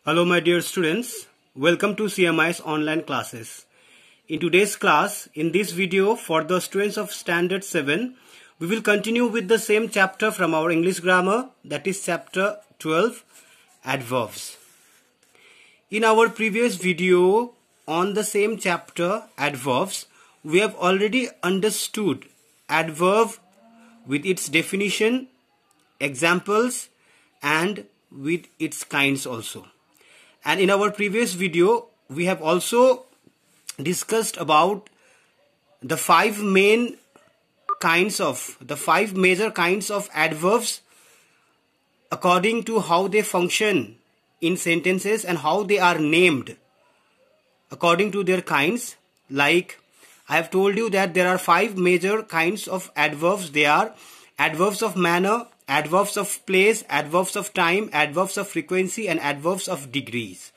Hello my dear students, welcome to CMI's online classes. In today's class, in this video for the students of Standard 7, we will continue with the same chapter from our English grammar, that is chapter 12, adverbs. In our previous video on the same chapter, adverbs, we have already understood adverb with its definition, examples and with its kinds also. And in our previous video, we have also discussed about the five major kinds of adverbs according to how they function in sentences and how they are named according to their kinds. Like I have told you that there are five major kinds of adverbs. They are adverbs of manner, adverbs of place, adverbs of time, adverbs of frequency and adverbs of degrees.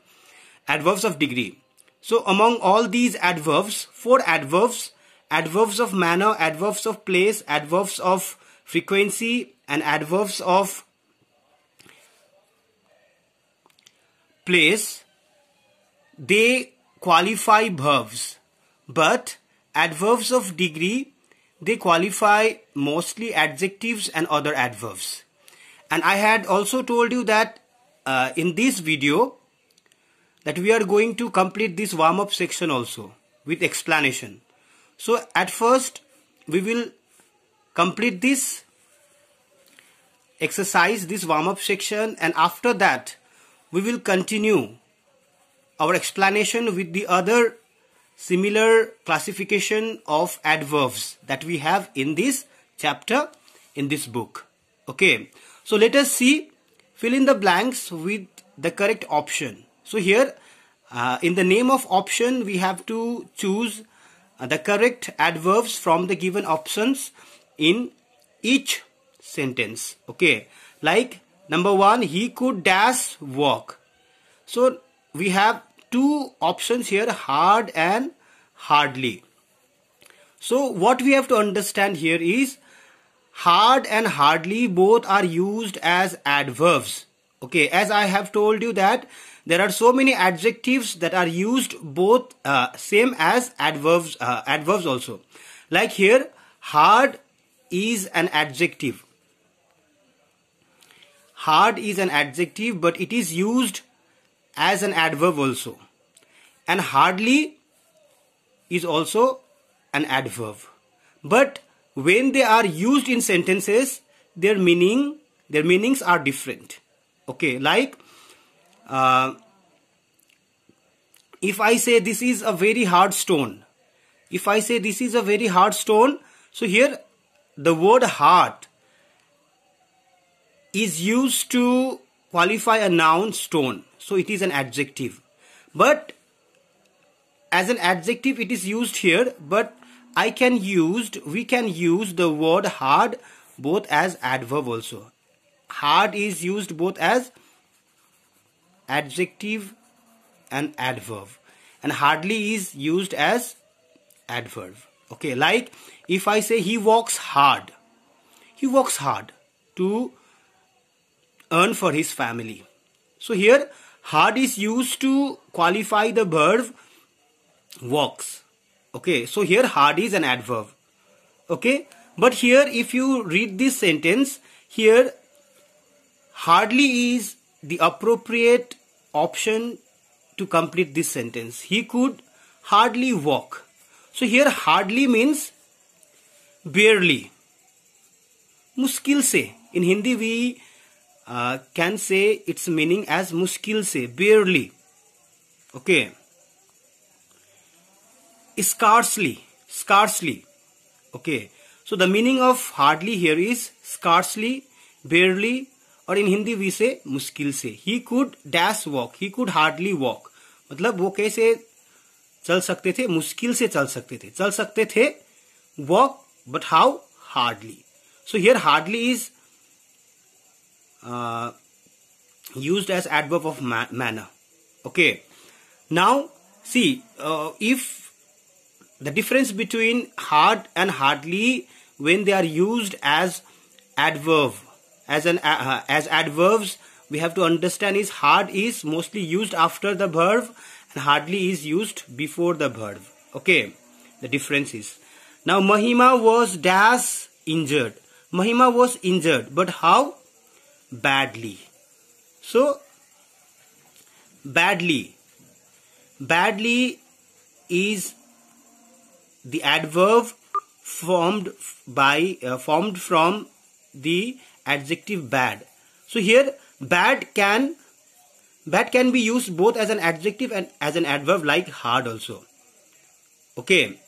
Adverbs of degree. So among all these adverbs, four adverbs, adverbs of manner, adverbs of place, adverbs of frequency and adverbs of place, they qualify verbs. But adverbs of degree, they qualify mostly adjectives and other adverbs. And I had also told you that in this video that we are going to complete this warm-up section also with explanation. So at first we will complete this exercise, this warm-up section, and after that we will continue our explanation with the other similar classification of adverbs that we have in this chapter, in this book. Okay, so let us see, fill in the blanks with the correct option. So here in the name of option we have to choose the correct adverbs from the given options in each sentence. Okay, like number one, he could dash walk. So we have two options here, hard and hardly. So what we have to understand here is hard and hardly both are used as adverbs. Okay, as I have told you that there are so many adjectives that are used both same as adverbs also. Like here, hard is an adjective. Hard is an adjective, but it is used as an adverb also. And hardly is also an adverb. But when they are used in sentences, their meanings are different. Okay, like if I say this is a very hard stone. If I say this is a very hard stone, so here the word hard is used to qualify a noun, stone. So it is an adjective. But as an adjective it is used here, but we can use the word hard both as adverb also. Hard is used both as adjective and adverb, and hardly is used as adverb. Okay, like if I say he works hard to earn for his family. So here hard is used to qualify the verb works. Okay, so here hard is an adverb. Okay, but here if you read this sentence, here hardly is the appropriate option to complete this sentence. He could hardly walk. So here hardly means barely. Muskil se. In Hindi we can say its meaning as muskil se, barely. Okay. Scarcely. Okay. So the meaning of hardly here is scarcely, barely, और in Hindi we say मुश्किल से. He could dash walk. He could hardly walk. मतलब वो कैसे चल सकते थे? मुश्किल से चल सकते थे. Walk, but how? Hardly. So here hardly is used as adverb of manner. Okay. Now see if the difference between hard and hardly when they are used as adverb, as adverbs we have to understand is hard is mostly used after the verb and hardly is used before the verb. Okay, the difference is. Now Mahima was dash injured. Mahima was injured, but how? Badly. So badly is the adverb formed from the adjective bad. So here bad can be used both as an adjective and as an adverb like hard also. Okay,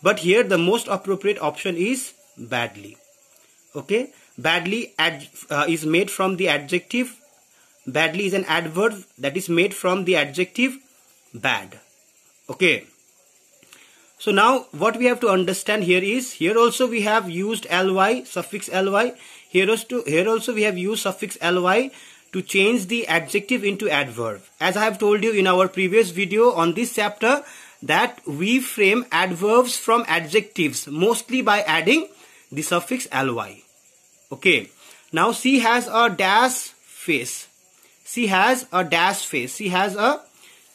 but here the most appropriate option is badly. Okay, badly is made from the adjective. Badly is an adverb that is made from the adjective bad. Okay, so now what we have to understand here is, here also we have used ly, suffix ly. Here also we have used suffix ly to change the adjective into adverb. As I have told you in our previous video on this chapter, that we frame adverbs from adjectives mostly by adding the suffix ly. Okay, now she has a dash face. She has a dash face. She has a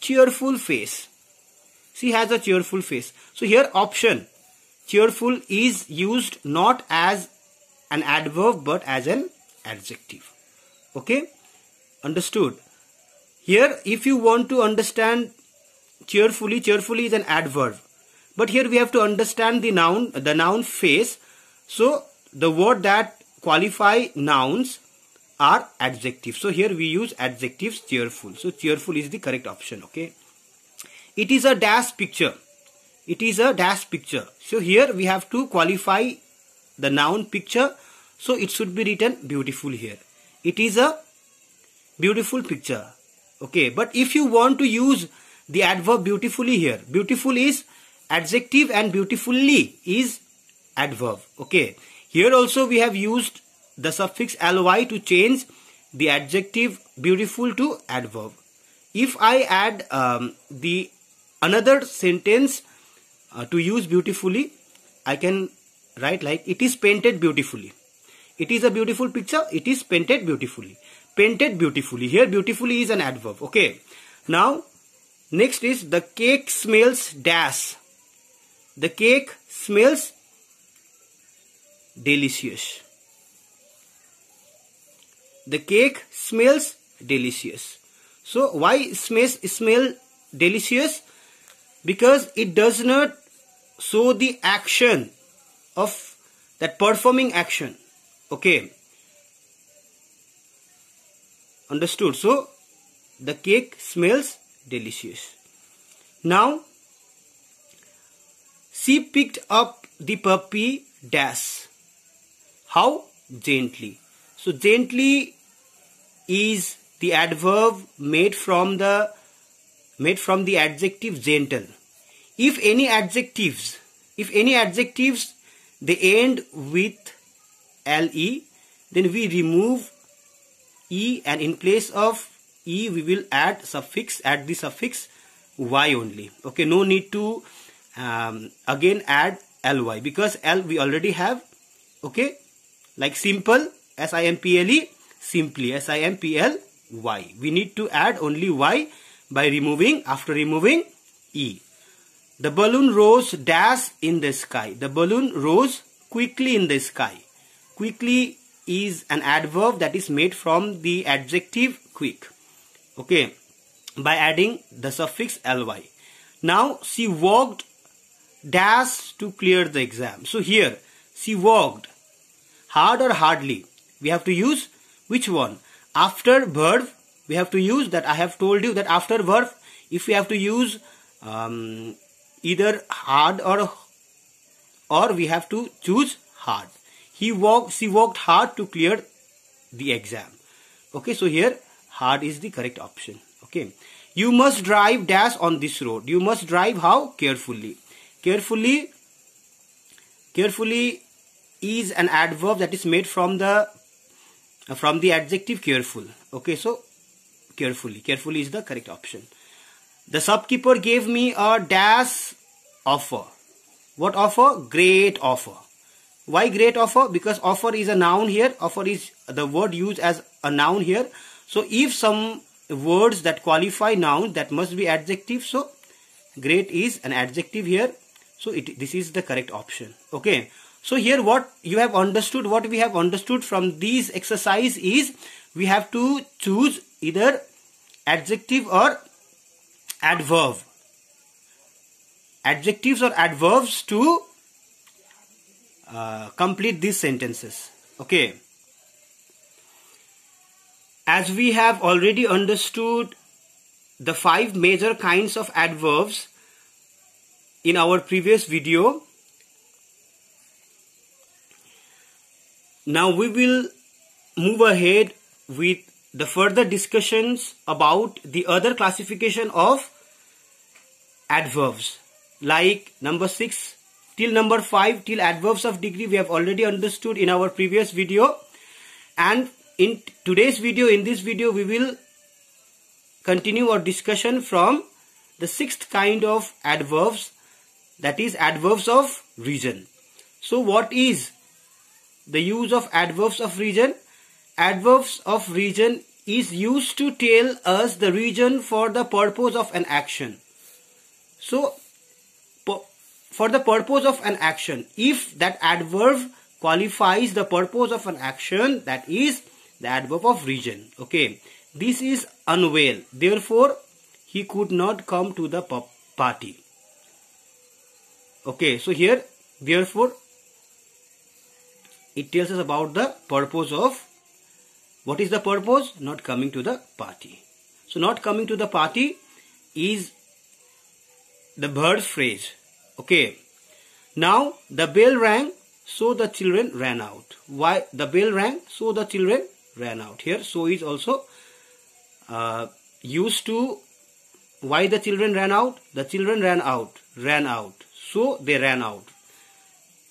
cheerful face. She has a cheerful face. So here option cheerful is used not as an adverb but as an adjective. Okay, understood? Here if you want to understand cheerfully is an adverb, but here we have to understand the noun face. So the word that qualify nouns are adjectives. So here we use adjectives cheerful. So cheerful is the correct option. Okay, it is a dash picture. It is a dash picture. So here we have to qualify the noun picture. So it should be written beautiful here. It is a beautiful picture. Okay, but if you want to use the adverb beautifully here, beautiful is adjective and beautifully is adverb. Okay, here also we have used the suffix ly to change the adjective beautiful to adverb. If I add the another sentence to use beautifully, I can write like it is painted beautifully. It is a beautiful picture. It is painted beautifully. Painted beautifully. Here beautifully is an adverb. Okay. Now next is the cake smells dash. The cake smells delicious. The cake smells delicious. So why smell delicious? Because it does not show the action of that performing action. Okay, understood? So the cake smells delicious. Now she picked up the puppy dash. How? Gently. So gently is the adverb made from the adjective gentle. If any adjectives they end with le, then we remove e, and in place of e we will add the suffix y only. Okay, no need to again add ly, because l we already have. Okay, like simple, simple, simply, simply, we need to add only y by after removing e. The balloon rose dash in the sky. The balloon rose quickly in the sky. Quickly is an adverb that is made from the adjective quick. Okay, by adding the suffix ly. Now she walked dash to clear the exam. So here she walked, hard or hardly, we have to use which one? After verb we have to use that. I have told you that after verb, if we have to use either hard or we have to choose hard. She walked hard to clear the exam. Okay, so here hard is the correct option. Okay, you must drive dash on this road. You must drive how? Carefully. Carefully is an adverb that is made from the adjective careful. Okay, so carefully is the correct option. The shopkeeper gave me a dash offer. What offer? Great offer. Why great offer? Because offer is a noun here. Offer is the word used as a noun here. So if some words that qualify noun, that must be adjective. So great is an adjective here. So this is the correct option. Okay. So here what you have understood, what we have understood from these exercise is we have to choose either adjective or adverb. Adjectives or adverbs to complete these sentences. Okay. As we have already understood the 5 major kinds of adverbs in our previous video, now we will move ahead with the further discussions about the other classification of adverbs, like number 6 till number 5 till adverbs of degree we have already understood in our previous video, and in today's video, in this video, we will continue our discussion from the 6th kind of adverbs, that is adverbs of region. So what is the use of adverbs of region? Adverbs of region is used to tell us the reason for the purpose of an action. So for the purpose of an action, if that adverb qualifies the purpose of an action, that is the adverb of region. Okay, this is unwell, therefore he could not come to the party. Okay, so here therefore it tells us about the purpose of, what is the purpose? Not coming to the party. So not coming to the party is the verb phrase. Okay, now the bell rang, so the children ran out. Why the bell rang? So the children ran out. Here so is also used to why the children ran out. The children ran out, so they ran out.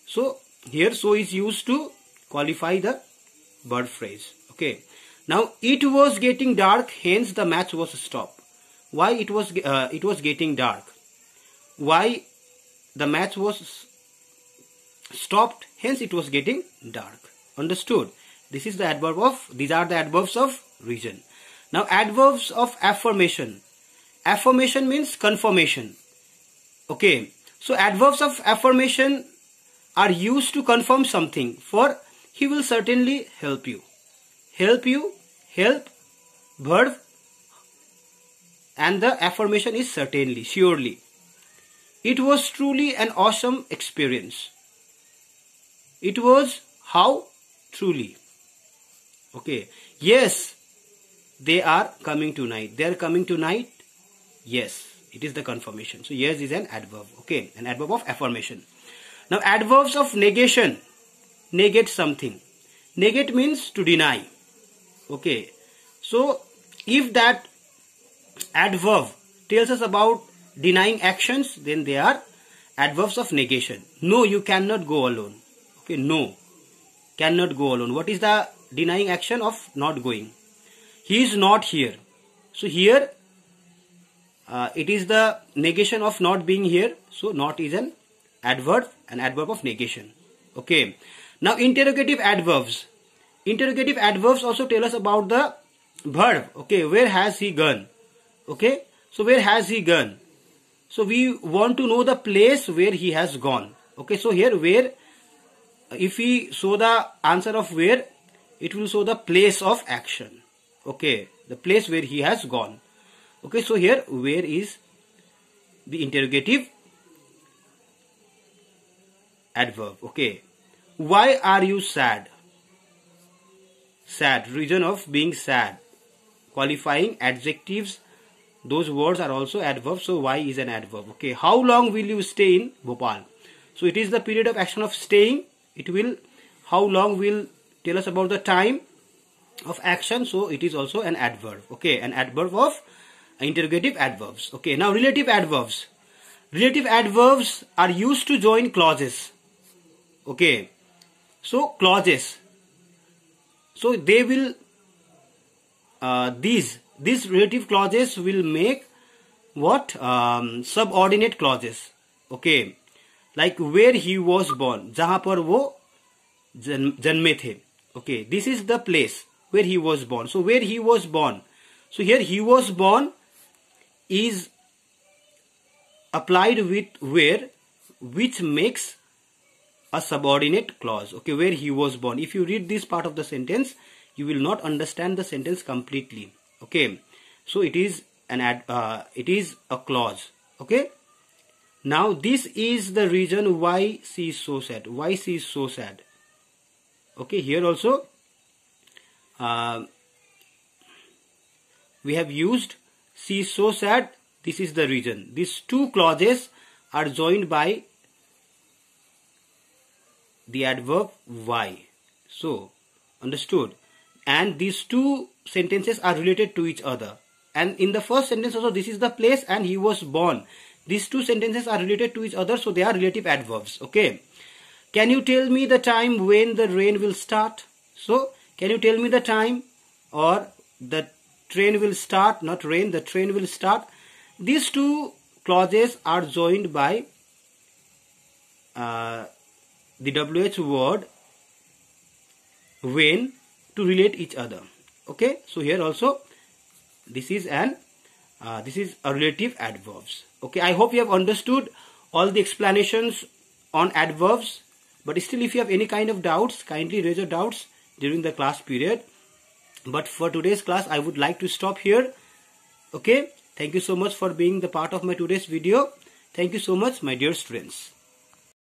So here so is used to qualify the verb phrase. Okay, now it was getting dark, hence the match was stopped. Why it was getting dark? Why the match was stopped, hence it was getting dark. Understood? This is the adverb of, these are the adverbs of region. Now adverbs of affirmation. Affirmation means confirmation. Okay, so adverbs of affirmation are used to confirm something. For he will certainly help you. Help you, help, verb, and the affirmation is certainly, surely. It was truly an awesome experience. It was how? Truly. Okay. Yes, they are coming tonight. They are coming tonight. Yes, it is the confirmation. So yes is an adverb. Okay, an adverb of affirmation. Now adverbs of negation. Negate something. Negate means to deny. Okay. So if that adverb tells us about denying actions, then they are adverbs of negation. No, you cannot go alone. Okay, no, cannot go alone. What is the denying action of not going? He is not here. So here it is the negation of not being here. So not is an adverb of negation. Okay. Now interrogative adverbs. Interrogative adverbs also tell us about the verb. Okay, where has he gone? Okay, so where has he gone? So we want to know the place where he has gone. Okay, so here where, if we show the answer of where, it will show the place of action. Okay, the place where he has gone. Okay, so here where is the interrogative adverb. Okay, why are you sad? Sad, reason of being sad. Qualifying adjectives, those words are also adverbs. So why is an adverb. Okay, how long will you stay in Bhopal? So it is the period of action of staying. It will, how long will tell us about the time of action. So it is also an adverb. Okay, an adverb of interrogative adverbs. Okay, now relative adverbs. Relative adverbs are used to join clauses. Okay, so clauses. So they will, these relative clauses will make what? Subordinate clauses. Okay, like where he was born, जहाँ पर वो जन्मे थे. Okay, this is the place. where he was born. So where he was born. So here he was born is applied with where, which makes a subordinate clause. Okay, where he was born. If you read this part of the sentence, you will not understand the sentence completely. Okay, so it is it is a clause. Okay, now this is the reason why she is so sad. Why she is so sad. Okay, here also we have used she is so sad. This is the reason. These two clauses are joined by the adverb why. So, understood? And these two sentences are related to each other. And in the first sentence also, this is the place and he was born. These two sentences are related to each other, so they are relative adverbs. Okay. Can you tell me the time when the rain will start? So, can you tell me the time, or the train will start, not rain, the train will start. These two clauses are joined by the WH word when to relate each other. Okay, so here also this is a relative adverbs. Okay, I hope you have understood all the explanations on adverbs, but still if you have any kind of doubts, kindly raise your doubts during the class period. But for today's class, I would like to stop here. Okay, thank you so much for being the part of my today's video. Thank you so much, my dear students.